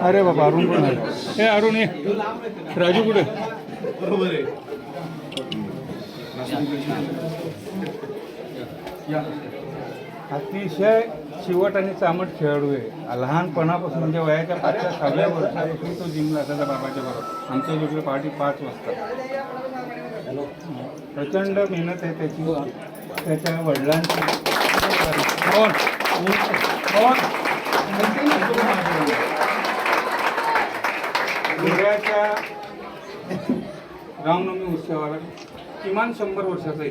अरे बाबा अरुण पण आहे. हे अरुण ये राजू कुठे? बरोबर आहे. अतिशय चिवट आणि चामट खेळाडू आहे. लहानपणापासून म्हणजे वयाच्या 5-6व्या वर्षापासून तो जिमला असायचा बाबाच्या बरोबर. आमच्या दुसऱ्या पहाटे 5 वाजता. प्रचंड मेहनत आहे त्याची. त्याच्या वडिलांची गोऱ्याच्या रामनवमी उत्सवाला किमान 100 वर्षाचा